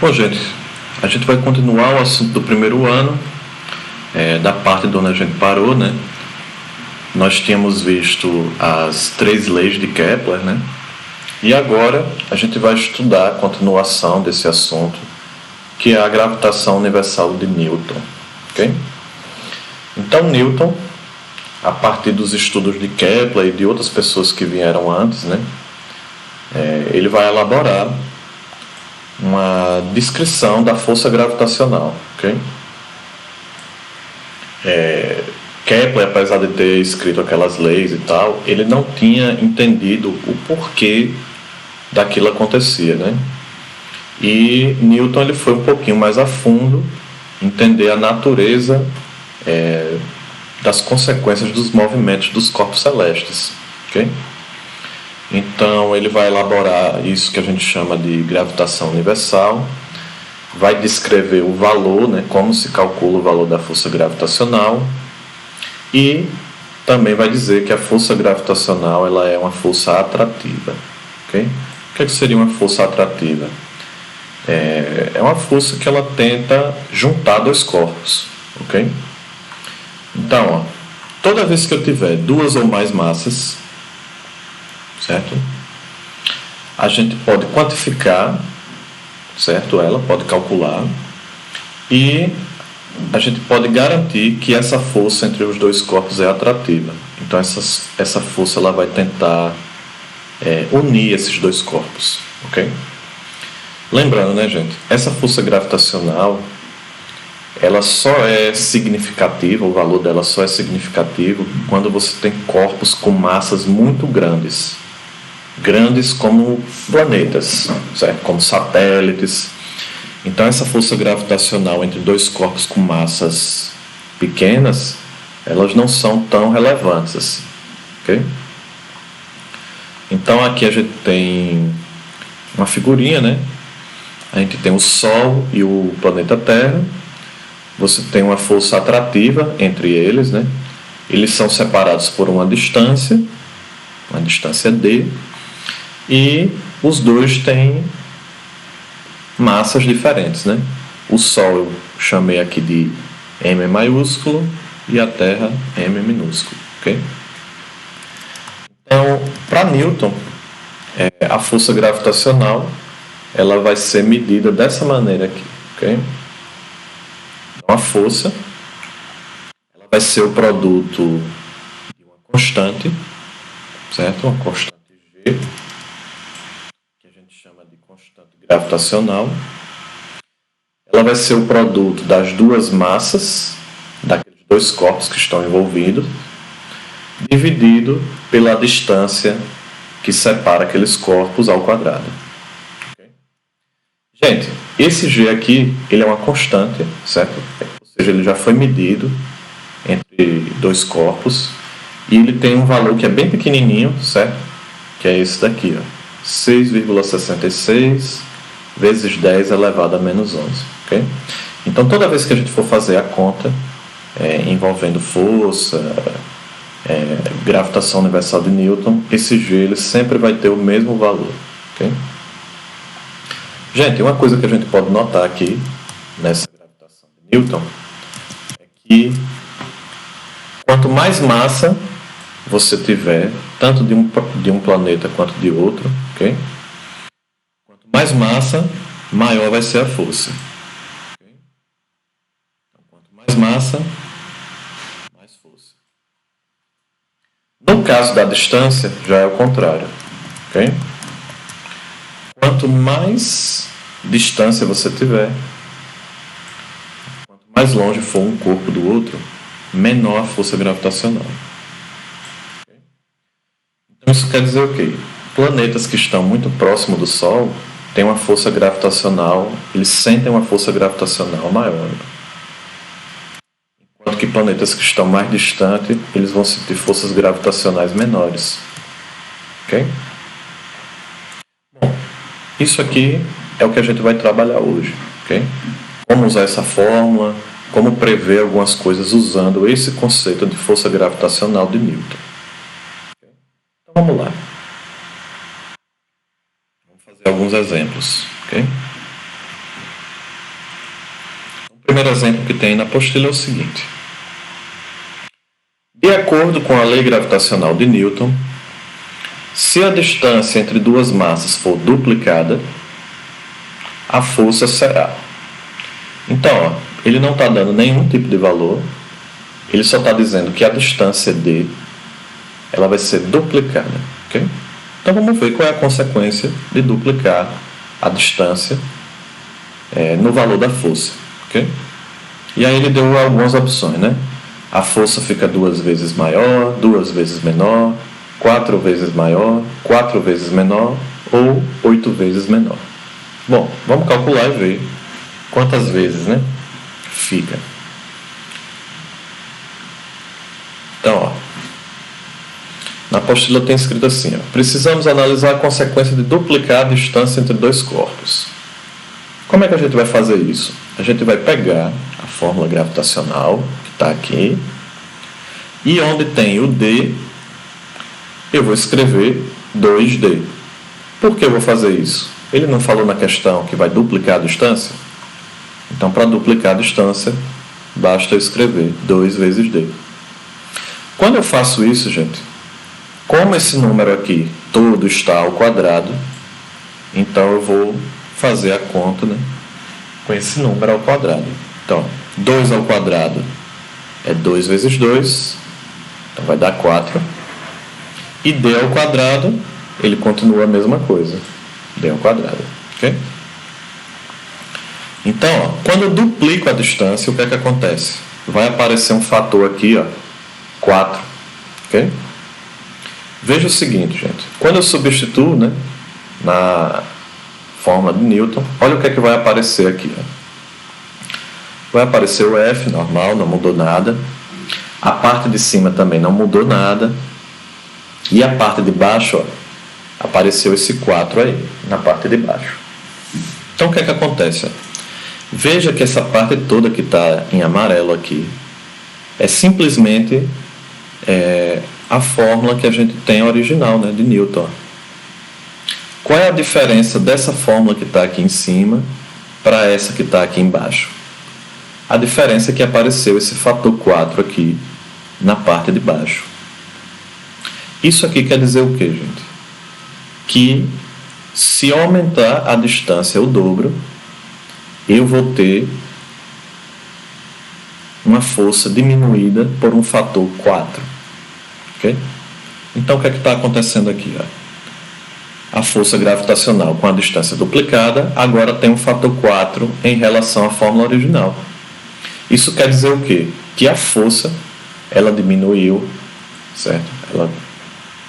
Bom, gente, a gente vai continuar o assunto do primeiro ano, da parte de onde a gente parou, né? Nós tínhamos visto as 3 leis de Kepler, né? E agora a gente vai estudar a continuação desse assunto, que é a gravitação universal de Newton, ok? Então, Newton, a partir dos estudos de Kepler e de outras pessoas que vieram antes, né? Ele vai elaborar uma descrição da força gravitacional, ok? Kepler, apesar de ter escrito aquelas leis e tal, ele não tinha entendido o porquê daquilo acontecia, né? E Newton ele foi um pouquinho mais a fundo, entender a natureza das consequências dos movimentos dos corpos celestes, ok? Então ele vai elaborar isso que a gente chama de gravitação universal, vai descrever o valor, né, como se calcula o valor da força gravitacional, e também vai dizer que a força gravitacional ela é uma força atrativa, ok? O que seria uma força atrativa? É uma força que ela tenta juntar 2 corpos, ok? Então, toda vez que eu tiver 2 ou mais massas, certo? A gente pode quantificar, certo? Ela pode calcular e a gente pode garantir que essa força entre os 2 corpos é atrativa. Então essa força ela vai tentar unir esses 2 corpos, ok? Lembrando, né, gente? Essa força gravitacional ela só é significativa, o valor dela só é significativo quando você tem corpos com massas muito grandes. Grandes como planetas, certo? Como satélites. Então essa força gravitacional entre 2 corpos com massas pequenas, elas não são tão relevantes assim, ok? Então aqui a gente tem uma figurinha, né? A gente tem o Sol e o planeta Terra. Você tem uma força atrativa entre eles, né? Eles são separados por uma distância d, e os 2 têm massas diferentes, né? O Sol eu chamei aqui de M maiúsculo e a Terra M minúsculo, ok? Então, para Newton, a força gravitacional ela vai ser medida dessa maneira aqui, ok? Então, a força ela vai ser o produto de uma constante, certo? Uma constante G, que a gente chama de constante gravitacional. Ela vai ser o produto das 2 massas, daqueles 2 corpos que estão envolvidos, dividido pela distância que separa aqueles corpos ao quadrado. Okay? Gente, esse G aqui, ele é uma constante, certo? Ou seja, ele já foi medido entre 2 corpos e ele tem um valor que é bem pequenininho, certo? Que é esse daqui, ó, 6,66 vezes 10 elevado a menos 11. Okay? Então, toda vez que a gente for fazer a conta envolvendo força, gravitação universal de Newton, esse G ele sempre vai ter o mesmo valor. Okay? Gente, uma coisa que a gente pode notar aqui nessa gravitação de Newton é que quanto mais massa você tiver, tanto de um planeta quanto de outro, ok? Quanto mais massa, maior vai ser a força. Okay? Então, quanto mais massa, mais força. No caso da distância, já é o contrário. Okay? Quanto mais distância você tiver, quanto mais longe for um corpo do outro, menor a força gravitacional. Okay? Então isso quer dizer o quê? Planetas que estão muito próximos do Sol têm uma força gravitacional, eles sentem uma força gravitacional maior. Enquanto que planetas que estão mais distantes, eles vão sentir forças gravitacionais menores. Ok? Bom, isso aqui é o que a gente vai trabalhar hoje. Ok? Como usar essa fórmula, como prever algumas coisas usando esse conceito de força gravitacional de Newton. Okay? Então vamos lá. Vamos fazer alguns exemplos. Okay? primeiro exemplo que tem na apostila é o seguinte. De acordo com a lei gravitacional de Newton, se a distância entre duas massas for duplicada, a força será. Então, ó, ele não está dando nenhum tipo de valor, ele só está dizendo que a distância D ela vai ser duplicada. Okay? Então vamos ver qual é a consequência de duplicar a distância no valor da força. Okay? E aí ele deu algumas opções, né? A força fica 2 vezes maior, 2 vezes menor, 4 vezes maior, 4 vezes menor ou 8 vezes menor. Bom, vamos calcular e ver quantas vezes, né, fica. Então, ó, na apostila tem escrito assim, ó, precisamos analisar a consequência de duplicar a distância entre dois corpos. Como é que a gente vai fazer isso? A gente vai pegar a fórmula gravitacional, que está aqui, e onde tem o D, eu vou escrever 2D. Por que eu vou fazer isso? Ele não falou na questão que vai duplicar a distância? Então, para duplicar a distância, basta eu escrever 2 vezes D. Quando eu faço isso, gente, como esse número aqui todo está ao quadrado, então eu vou fazer a conta, né, com esse número ao quadrado. Então, 2 ao quadrado é 2 vezes 2, então vai dar 4. E D ao quadrado, ele continua a mesma coisa. D ao quadrado. Okay? Então, ó, quando eu duplico a distância, o que é que acontece? Vai aparecer um fator aqui, ó, 4. Okay? Veja o seguinte, gente. Quando eu substituo, né, na fórmula de Newton, olha o que é que vai aparecer aqui. Ó. Vai aparecer o F normal, não mudou nada. A parte de cima também não mudou nada. E a parte de baixo, ó, apareceu esse 4 aí, na parte de baixo. Então, o que é que acontece? Ó? Veja que essa parte toda que está em amarelo aqui é simplesmente a fórmula que a gente tem original, né, de Newton. Qual é a diferença dessa fórmula que está aqui em cima para essa que está aqui embaixo? A diferença é que apareceu esse fator 4 aqui na parte de baixo. Isso aqui quer dizer o que, gente? Que se eu aumentar a distância o dobro, eu vou ter uma força diminuída por um fator 4. Okay? Então, o que é que está acontecendo aqui? Ó? A força gravitacional com a distância duplicada agora tem um fator 4 em relação à fórmula original. Isso quer dizer o quê? Que a força ela diminuiu, certo? Ela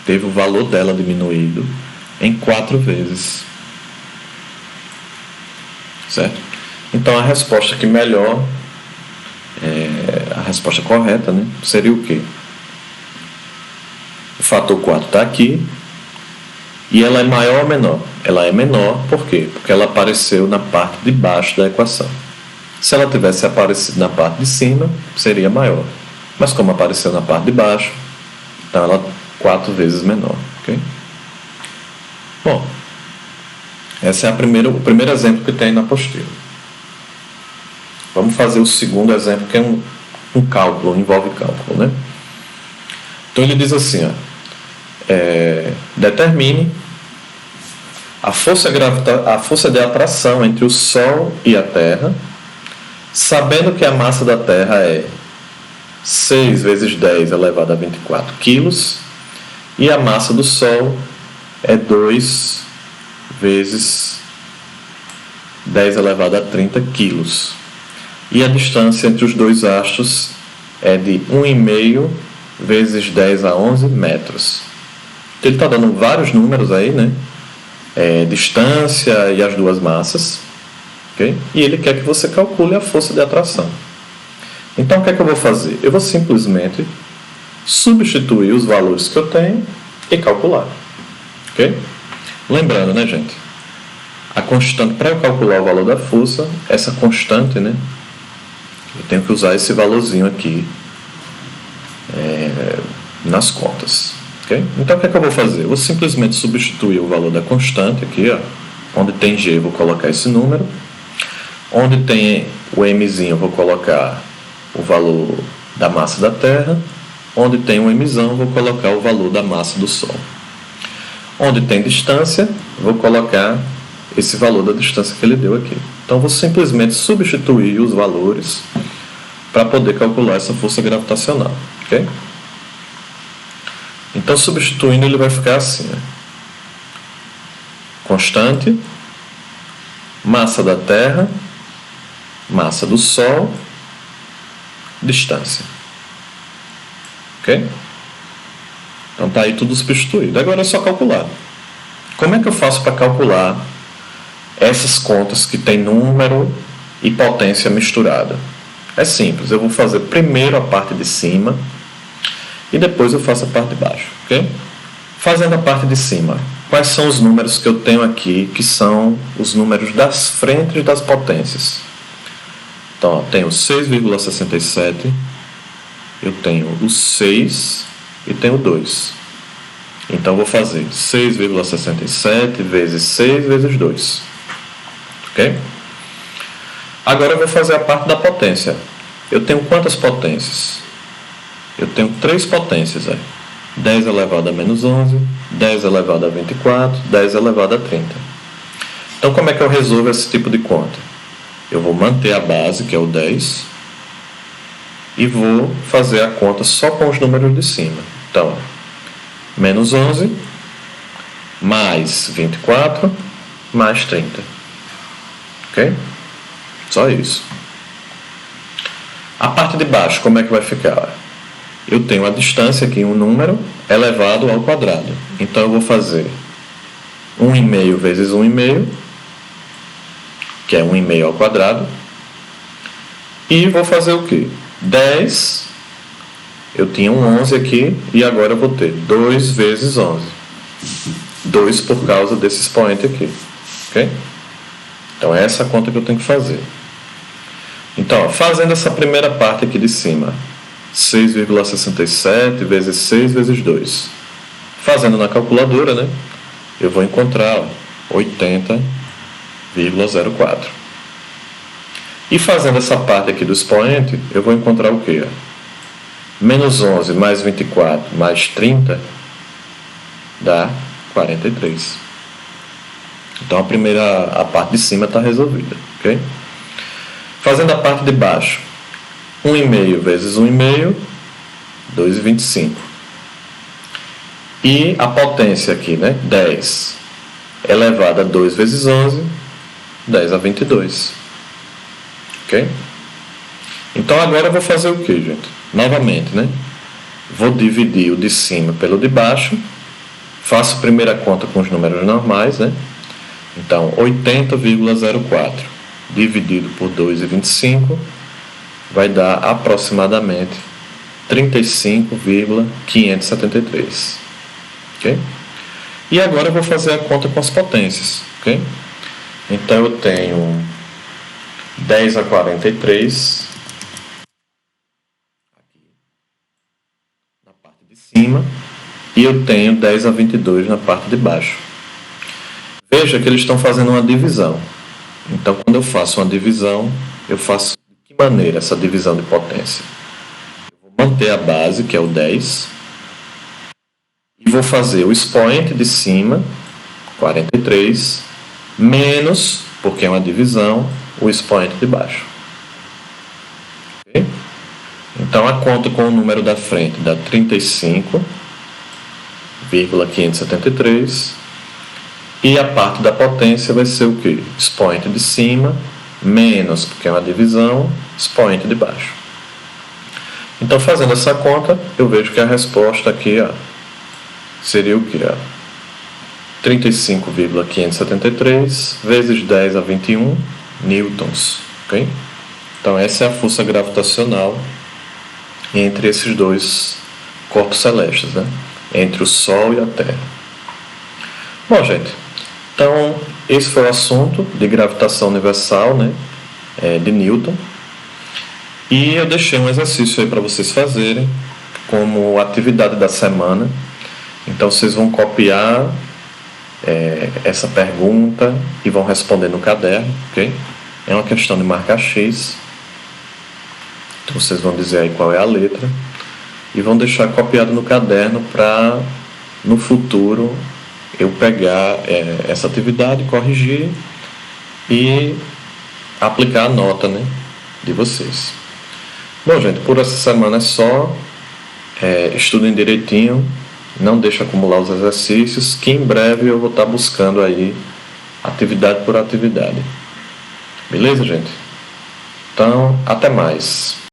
teve o valor dela diminuído em 4 vezes. Certo? Então, a resposta que melhor, a resposta correta, né, seria o quê? O fator 4 está aqui. E ela é maior ou menor? Ela é menor, por quê? Porque ela apareceu na parte de baixo da equação. Se ela tivesse aparecido na parte de cima, seria maior. Mas como apareceu na parte de baixo, então ela é 4 vezes menor. Okay? Bom, esse é o primeiro exemplo que tem na apostila. Vamos fazer o segundo exemplo, que é um cálculo, envolve cálculo, né? Então ele diz assim, ó, determine a força de atração entre o Sol e a Terra, sabendo que a massa da Terra é 6 vezes 10 elevado a 24 quilos e a massa do Sol é 2 vezes 10 elevado a 30 quilos. E a distância entre os dois astros é de 1,5 vezes 10 a 11 metros. Então, ele está dando vários números aí, né? Distância e as duas massas. Okay? E ele quer que você calcule a força de atração. Então, o que é que eu vou fazer? Eu vou simplesmente substituir os valores que eu tenho e calcular. Okay? Lembrando, né, gente? A constante, para eu calcular o valor da força, essa constante, né? Eu tenho que usar esse valorzinho aqui nas contas. Okay? Então, o que é que eu vou fazer? Eu vou simplesmente substituir o valor da constante aqui, ó, onde tem G, eu vou colocar esse número. Onde tem o mzinho eu vou colocar o valor da massa da Terra, onde tem um mzão eu vou colocar o valor da massa do Sol. Onde tem distância, vou colocar esse valor da distância que ele deu aqui. Então, vou simplesmente substituir os valores para poder calcular essa força gravitacional. Ok? Então, substituindo, ele vai ficar assim. Né? Constante, massa da Terra, massa do Sol, distância. Ok? Então está aí tudo substituído. Agora é só calcular. Como é que eu faço para calcular essas contas que tem número e potência misturada? É simples. Eu vou fazer primeiro a parte de cima e depois eu faço a parte de baixo. Ok? Fazendo a parte de cima, quais são os números que eu tenho aqui que são os números das frentes das potências? Então, ó, tenho 6,67, eu tenho o 6 e tenho 2. Então, vou fazer 6,67 vezes 6 vezes 2. Ok? Agora, eu vou fazer a parte da potência. Eu tenho quantas potências? Eu tenho 3 potências. 10 elevado a menos 11, 10 elevado a 24, 10 elevado a 30. Então, como é que eu resolvo esse tipo de conta? Eu vou manter a base, que é o 10, e vou fazer a conta só com os números de cima. Então, menos 11, mais 24, mais 30. Ok? Só isso. A parte de baixo, como é que vai ficar? Eu tenho a distância aqui, um número, elevado ao quadrado. Então, eu vou fazer 1,5 vezes 1,5, que é 1,5 ao quadrado. E vou fazer o quê? 10, eu tinha um 11 aqui, e agora eu vou ter 2 vezes 11. 2 por causa desse expoente aqui. Ok? Então, é essa a conta que eu tenho que fazer. Então, fazendo essa primeira parte aqui de cima, 6,67 vezes 6 vezes 2. Fazendo na calculadora, né? Eu vou encontrar 80,04. E fazendo essa parte aqui do expoente, eu vou encontrar o quê? Menos 11 mais 24 mais 30 dá 43. Então a parte de cima está resolvida. Ok? Fazendo a parte de baixo, 1,5 vezes 1,5, 2,25. E a potência aqui, né? 10 elevado a 2 vezes 11, 10 a 22. Ok? Então agora eu vou fazer o que, gente? Novamente, né? Vou dividir o de cima pelo de baixo. Faço a primeira conta com os números normais, né? Então, 80,04 dividido por 2,25 vai dar aproximadamente 35,573. Ok? E agora eu vou fazer a conta com as potências. Ok? Então, eu tenho 10 a 43 aqui na parte de cima e eu tenho 10 a 22 na parte de baixo. Veja que eles estão fazendo uma divisão. Então, quando eu faço uma divisão, eu faço de que maneira essa divisão de potência? Eu vou manter a base, que é o 10, e vou fazer o expoente de cima, 43, menos, porque é uma divisão, o expoente de baixo. Okay? Então, a conta com o número da frente dá 35,573. E a parte da potência vai ser o quê? Expoente de cima, menos, porque é uma divisão, expoente de baixo. Então, fazendo essa conta, eu vejo que a resposta aqui seria o quê? 35,573 vezes 10 a 21 newtons. Okay? Então, essa é a força gravitacional entre esses dois corpos celestes, né? Entre o Sol e a Terra. Bom, gente, então esse foi o assunto de gravitação universal, né? De Newton. E eu deixei um exercício aí para vocês fazerem como atividade da semana. Então vocês vão copiar essa pergunta e vão responder no caderno, ok? É uma questão de marcar X. Vocês vão dizer aí qual é a letra e vão deixar copiado no caderno para no futuro eu pegar essa atividade, corrigir e aplicar a nota, né, de vocês. Bom, gente, por essa semana é só. Estudem direitinho, não deixe acumular os exercícios, que em breve eu vou estar buscando aí atividade por atividade. Beleza, gente? Então, até mais.